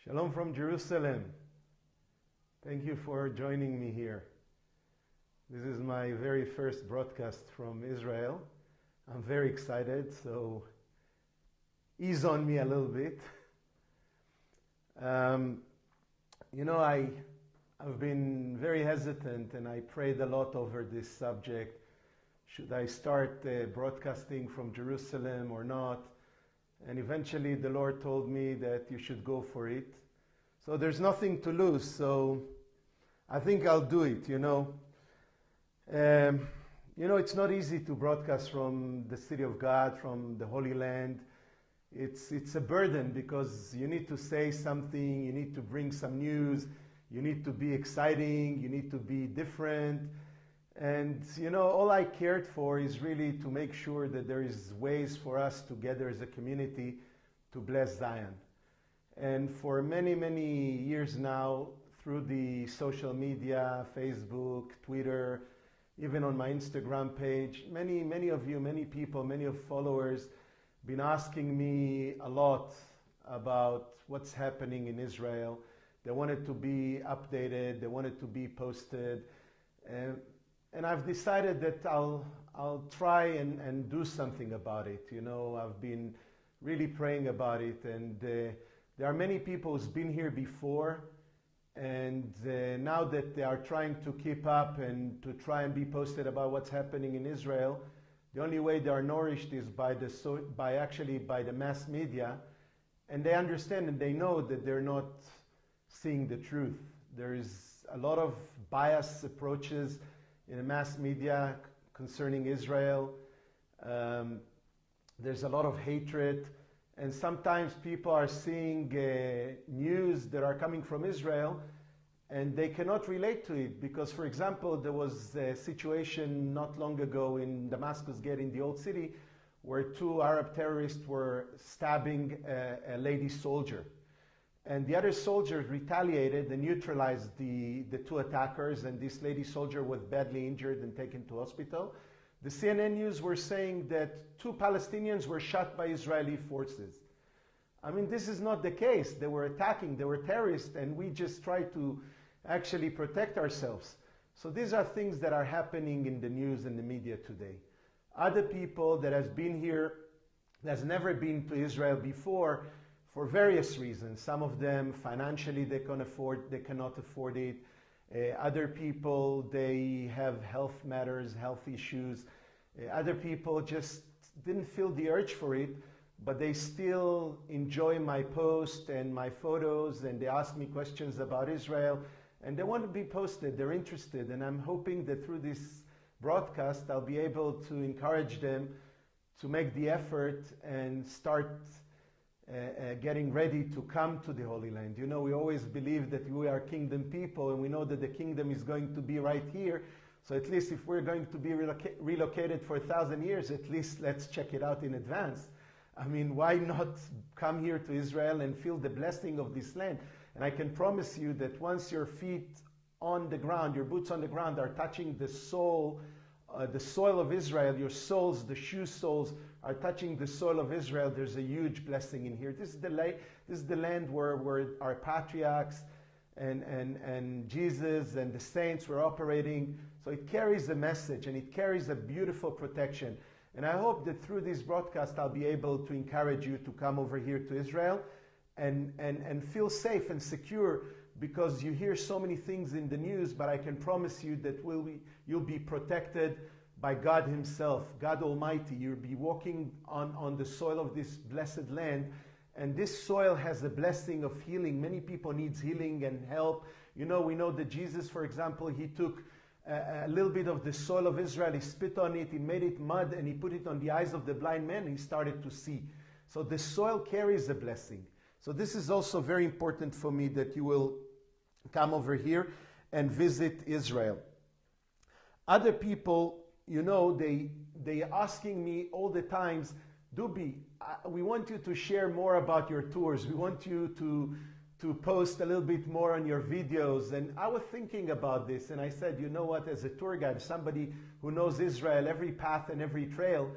Shalom from Jerusalem. Thank you for joining me here. This is my very first broadcast from Israel. I'm very excited, so ease on me a little bit. I've been very hesitant and I prayed a lot over this subject. Should I start broadcasting from Jerusalem or not? And eventually the Lord told me that you should go for it. So there's nothing to lose, so I think I'll do it, it's not easy to broadcast from the city of God, from the Holy Land. It's a burden because you need to say something, you need to bring some news, you need to be exciting, you need to be different. And, all I cared for is really to make sure that there is ways for us together as a community to bless Zion. And for many, many years now, through the social media, Facebook, Twitter, even on my Instagram page, many of you, many people, many of followers been asking me a lot about what's happening in Israel. They wanted to be updated, they wanted to be posted. And I've decided that I'll try and do something about it. I've been really praying about it, and there are many people who's been here before, and now that they are trying to keep up and to try and be posted about what's happening in Israel, the only way they are nourished is by the mass media, and they understand and they know that they're not seeing the truth. There is a lot of biased approaches in the mass media concerning Israel. There's a lot of hatred, and sometimes people are seeing news that are coming from Israel and they cannot relate to it because, for example, there was a situation not long ago in Damascus Gate in the Old City where two Arab terrorists were stabbing a lady soldier. And the other soldiers retaliated and neutralized the two attackers, and this lady soldier was badly injured and taken to hospital. The CNN news were saying that two Palestinians were shot by Israeli forces. I mean, this is not the case. They were attacking, they were terrorists, and we just tried to actually protect ourselves. So these are things that are happening in the news and the media today. Other people that has been here, that has never been to Israel before, for various reasons. Some of them financially they cannot afford it. Other people, they have health matters, health issues. Other people just didn't feel the urge for it, but they still enjoy my post and my photos, and they ask me questions about Israel, and they want to be posted, they're interested, and I'm hoping that through this broadcast I'll be able to encourage them to make the effort and start getting ready to come to the Holy Land. We always believe that we are kingdom people, and we know that the kingdom is going to be right here. So at least if we're going to be relocated for 1,000 years, at least let's check it out in advance. I mean, why not come here to Israel and feel the blessing of this land? And I can promise you that once your feet on the ground, your boots on the ground are touching the soil of Israel, your soles, the shoe soles are touching the soil of Israel, there's a huge blessing in here. This is the land where our patriarchs and Jesus and the saints were operating. So it carries a message and it carries a beautiful protection. And I hope that through this broadcast I'll be able to encourage you to come over here to Israel and feel safe and secure, because you hear so many things in the news, but I can promise you that you'll be protected by God Himself, God Almighty. You'll be walking on the soil of this blessed land, and this soil has a blessing of healing. Many people need healing and help. We know that Jesus, for example, He took a little bit of the soil of Israel, He spit on it, He made it mud, and He put it on the eyes of the blind man, and he started to see. So the soil carries a blessing. So this is also very important for me that you will come over here and visit Israel. Other people, they asking me all the times, Doobie, we want you to share more about your tours. We want you to post a little bit more on your videos. And I was thinking about this, and I said, you know what, as a tour guide, somebody who knows Israel, every path and every trail,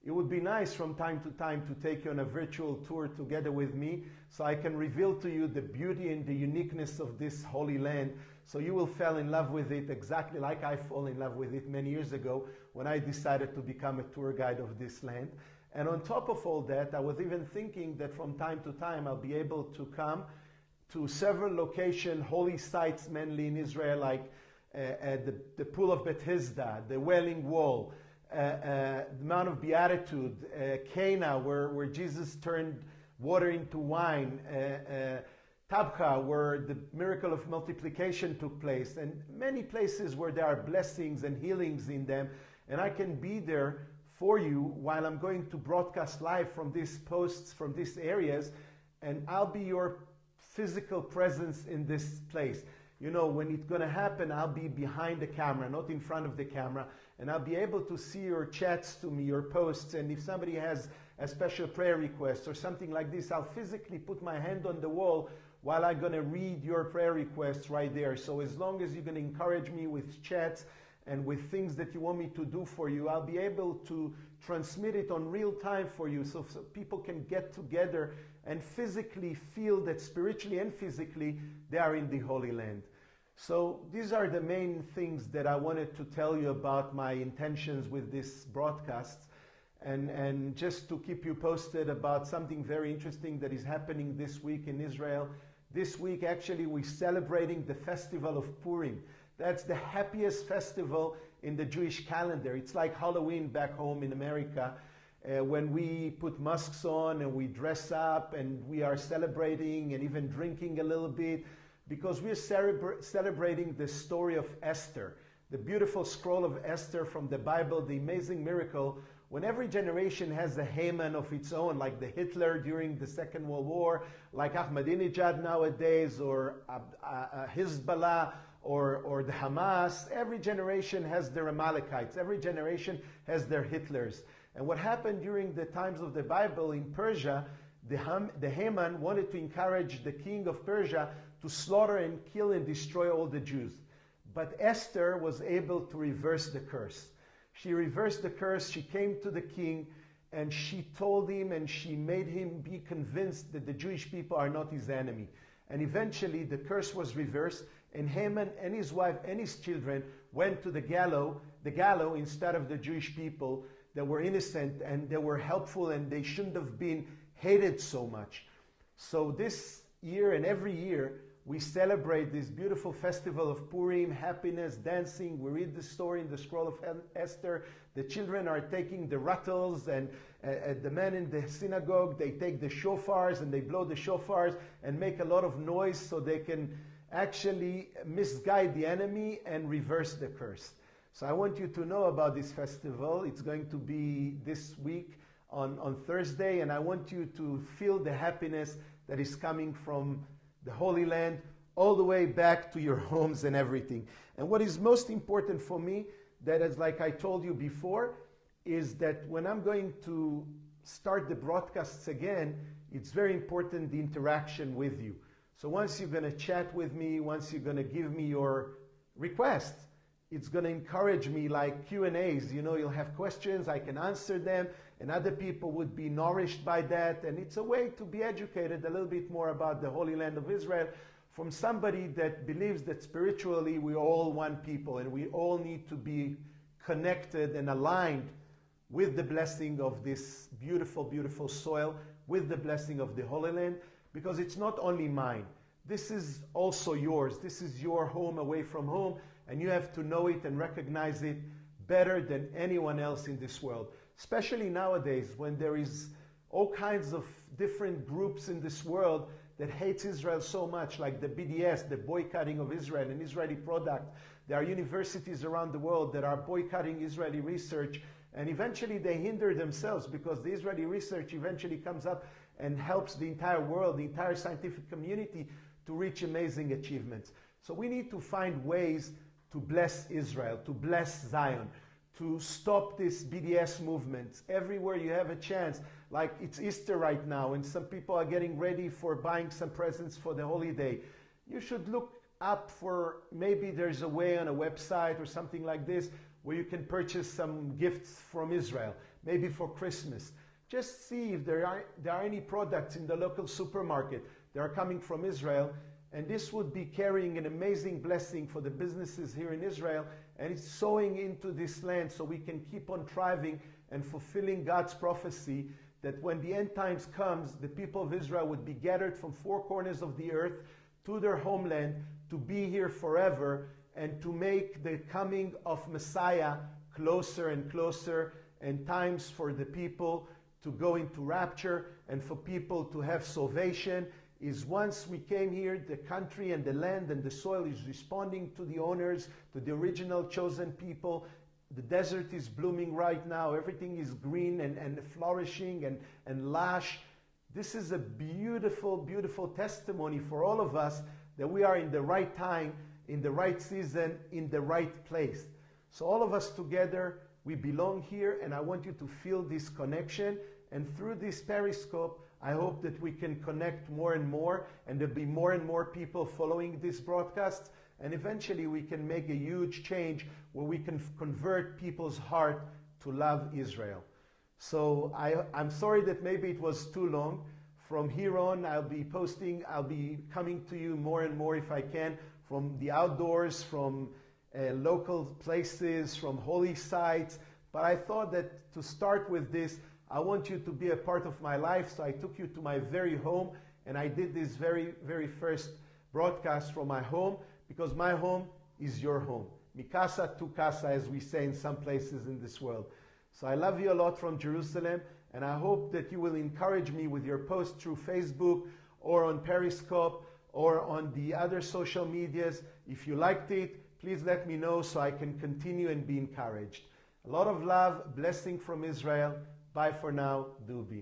it would be nice from time to time to take you on a virtual tour together with me, so I can reveal to you the beauty and the uniqueness of this Holy Land, so you will fall in love with it exactly like I fell in love with it many years ago when I decided to become a tour guide of this land. And on top of all that, I was even thinking that from time to time I'll be able to come to several locations, holy sites mainly in Israel, like the Pool of Bethesda, the Wailing Wall, the Mount of Beatitude, Cana, where Jesus turned water into wine, Tabcha, where the miracle of multiplication took place, and many places where there are blessings and healings in them. And I can be there for you while I'm going to broadcast live from these posts, from these areas, and I'll be your physical presence in this place. You know, when it's going to happen, I'll be behind the camera, not in front of the camera, and I'll be able to see your chats to me, your posts, and if somebody has a special prayer request or something like this, I'll physically put my hand on the wall while I'm going to read your prayer requests right there. So as long as you're going to encourage me with chats and with things that you want me to do for you, I'll be able to transmit it on real time for you, so people can get together and physically feel that spiritually and physically they are in the Holy Land. So these are the main things that I wanted to tell you about my intentions with this broadcast, and just to keep you posted about something very interesting that is happening this week in Israel. This week actually we're celebrating the festival of Purim. That's the happiest festival in the Jewish calendar. It's like Halloween back home in America, when we put masks on and we dress up and we are celebrating and even drinking a little bit, because we're celebrating the story of Esther, the beautiful scroll of Esther from the Bible, the amazing miracle. When every generation has a Haman of its own, like the Hitler during the Second World War, like Ahmadinejad nowadays, or Hezbollah, or the Hamas, every generation has their Amalekites, every generation has their Hitlers. And what happened during the times of the Bible in Persia, the Haman wanted to encourage the king of Persia to slaughter and kill and destroy all the Jews. But Esther was able to reverse the curse. She reversed the curse, she came to the king, and she told him and she made him be convinced that the Jewish people are not his enemy. And eventually the curse was reversed, and Haman and his wife and his children went to the gallows instead of the Jewish people that were innocent and they were helpful and they shouldn't have been hated so much. So this year and every year we celebrate this beautiful festival of Purim, happiness, dancing. We read the story in the scroll of Esther. The children are taking the rattles, and the men in the synagogue, they take the shofars and they blow the shofars and make a lot of noise so they can actually misguide the enemy and reverse the curse. So I want you to know about this festival. It's going to be this week on Thursday, and I want you to feel the happiness that is coming from the Holy Land all the way back to your homes and everything. And what is most important for me, that is, like I told you before, is that when I'm going to start the broadcasts again, it's very important the interaction with you. So once you're going to chat with me, once you're going to give me your requests, it's going to encourage me, like Q&As. You know, you'll have questions, I can answer them, and other people would be nourished by that. And it's a way to be educated a little bit more about the Holy Land of Israel from somebody that believes that spiritually we're all one people and we all need to be connected and aligned with the blessing of this beautiful, beautiful soil, with the blessing of the Holy Land, because it's not only mine. This is also yours. This is your home away from home, and you have to know it and recognize it better than anyone else in this world. Especially nowadays, when there is all kinds of different groups in this world that hates Israel so much, like the BDS, the boycotting of Israel and Israeli product. There are universities around the world that are boycotting Israeli research, and eventually they hinder themselves, because the Israeli research eventually comes up and helps the entire world, the entire scientific community, to reach amazing achievements. So we need to find ways to bless Israel, to bless Zion, to stop this BDS movement. Everywhere you have a chance, like it's Easter right now, and some people are getting ready for buying some presents for the holiday. You should look up for, maybe there's a way on a website or something like this where you can purchase some gifts from Israel. maybe for Christmas. Just see if there are any products in the local supermarket that are coming from Israel, and this would be carrying an amazing blessing for the businesses here in Israel, and it's sowing into this land so we can keep on thriving and fulfilling God's prophecy that when the end times comes, the people of Israel would be gathered from four corners of the earth to their homeland to be here forever and to make the coming of Messiah closer and closer, and times for the people to go into rapture and for people to have salvation is once we came here, the country and the land and the soil is responding to the owners, to the original chosen people. The desert is blooming right now. Everything is green and flourishing and lush. This is a beautiful, beautiful testimony for all of us that we are in the right time, in the right season, in the right place. So all of us together, we belong here, and I want you to feel this connection. And through this Periscope, I hope that we can connect more and more, and there'll be more and more people following this broadcast, and eventually we can make a huge change where we can convert people's heart to love Israel. So I'm sorry that maybe it was too long. From here on, I'll be coming to you more and more if I can, from the outdoors, from local places, from holy sites. But I thought that to start with this, I want you to be a part of my life, so I took you to my very home, and I did this very, very first broadcast from my home, because my home is your home. Mi casa tu casa, as we say in some places in this world. So I love you a lot from Jerusalem, and I hope that you will encourage me with your posts through Facebook or on Periscope or on the other social medias. If you liked it, please let me know so I can continue and be encouraged. A lot of love, blessing from Israel. Bye for now, Doobie.